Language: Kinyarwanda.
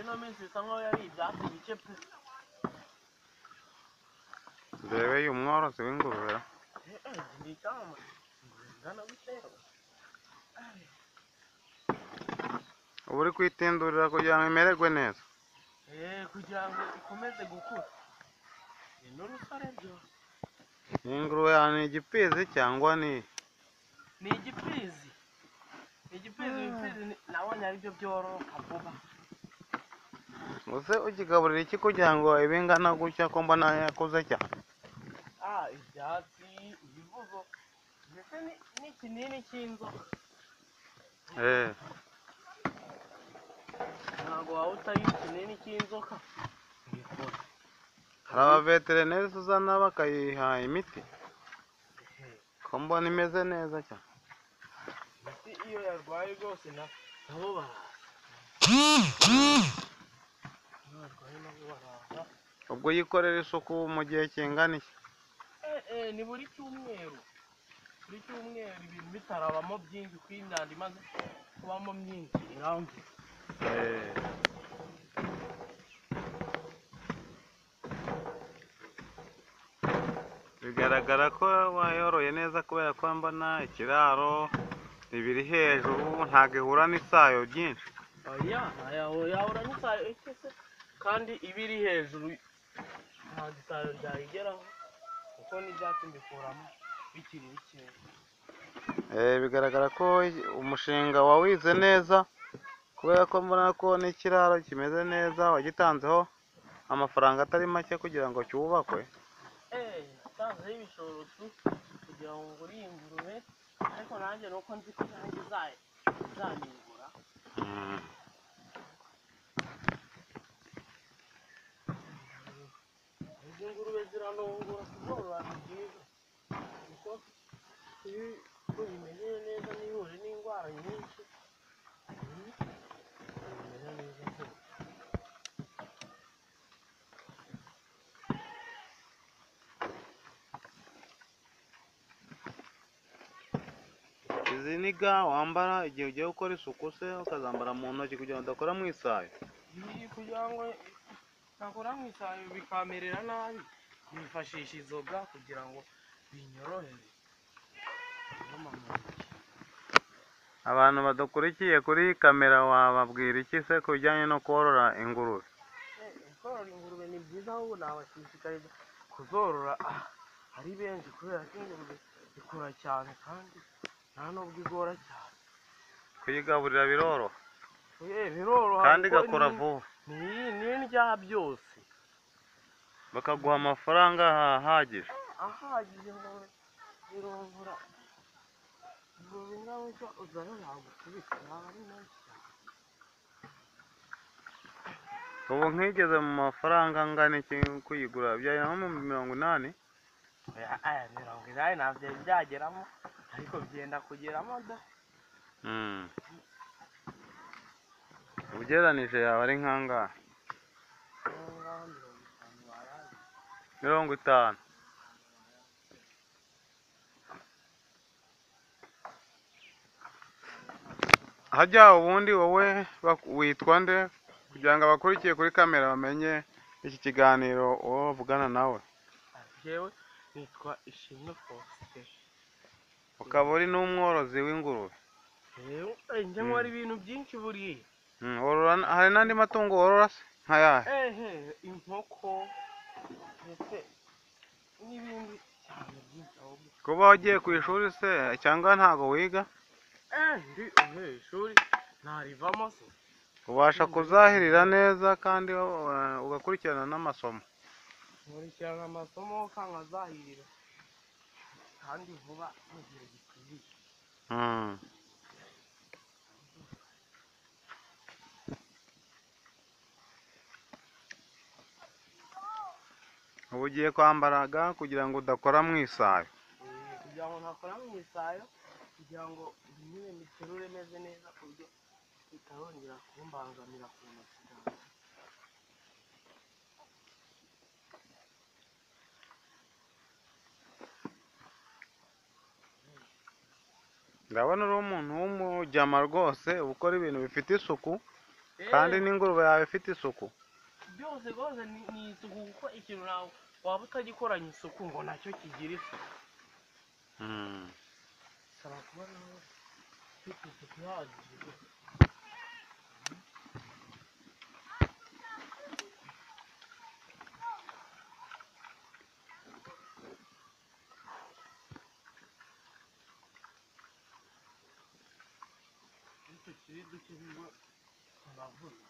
ino minsi bisa nkaho yari ibyatsi bike pe. Ndebeye umworozi w'ingurube. Ni icyamamare ingana gutera. Ubu uri kwitindurira kugira ngo imererwe neza. Kugira ngo ikomeze gukura. Ni n'urusare byo. Ingurube ni igipfizi cyangwa ni igipfizi. Ibipfizi nabonye ari byo byoroka vuba. Use ukigaburira iki kugira ngo ibe ingana gutya ko mbona yakuze cyane? Ibyatsi, ibivuzo, ndetse n'ikinini cy'inzoka. Ntabwo waba utayiha ikinini cy'inzoka. Hari abaveterineri uzana bakayiha imiti? Ko mbona imeze neza cyane. Imiti iyo yarwaye rwose nabo baraza. Ubwo yikorera isuku mu gihe kingana iki? Ni buri cyumweru. Buri cyumweru ibintu bitarabamo byinshi kuko imyanda imaze kubamo myinshi irangiye. Bigaragara ko wayoroye neza kubera ko mbona ikiraro ibiri hejuru ntabwo ihura n'isayo byinshi. Yahura n'isayo ikese kandi ibiri hejuru ntabwo isayo ryayigeraho kuko n'ibyatsi mbikuramo bikiri bikeya. Bigaragara ko umushinga wawize neza kubera ko mbona ko n'ikiraro kimeze neza wagitanzeho amafaranga atari make kugira ngo cyubakwe. Natanzeho ibishoro kugira ngo ngure iyi ngurube ariko nanjye nuko nzi ko nanjye izaningura. Izi ngurube ziranungura kuzorora ni byiza kuko iyo uyimeneye neza ntihure n'indwara nyinshi bimera neza rwose. Izi ni ga wambara igihe ugiye gukora isuku se ukazambara mu ntoki kugira ngo udakora mu isayo? Kugira ngo ntakora mu isayo bikamerera nabi nifashisha izo ga kugira ngo binyorohere. Abantu badukurikiye kuri kamera wababwira iki se ku bijyanye no korora ingurube? Korora ingurube ni byiza ahubwo nabashishikariza kuzorora ari benshi kubera ko ingurube ikura cyane kandi nta nubwo igora cyane. Kuyigaburira biroroha? Biroroha kandi igakura vuba? Ni indya byose. Bakaguha amafaranga ahagije? Ahagije ngo birongora. Ingurube ingana gutya uzayo nagukubita yaba ari menshi cyane. Ubu nkigeze mu mafaranga angana iki kuyigura? Byari nko mu 80? 80 ntabyo byageramo ariko byenda kugeramo da. Ugereranije yaba ari nk'angahe? 50. Hajya ubundi wowe witwa nde kugira ngo abakurikiye kuri kamera bamenye iki kiganiro uwo bavugana nawe? Jewe nitwa Ishimwe Faustin. Ukaba uri n'umworozi w'ingurube? Njye nkora ibintu byinshi buriya. Hari n'andi matungo worora se nk'ayahe? Inkoko ndetse n'ibindi cyane byinshi. Kuba wagiye ku ishuri se cyangwa ntago wiga? Ndi ishuri ntarivamo se. Ubasha kuzahirira neza kandi ugakurikirana n'amasomo? Nkurikirana amasomo nkazahirira kandi vuba mu gihe gikwiriye. Ubu ugiye kwambara ga kugira ngo udakora mu isayo? Kugira ngo ntakora mu isayo, kugira ngo nyine miterure meze neza ku buryo bitarongera kumbangamira ku ntoki zanjye. Ndabona uri umuntu w'umujyama rwose ukora ibintu bifite isuku kandi n'ingurube yawe ifite isuku. byose rwose ni isuku, kuko ikintu nawe waba utagikoranye isuku ngo nacyo kigira isuku. Saba kuba nawe ufite isuku ihagije. Tukiri duke ngo turavuna.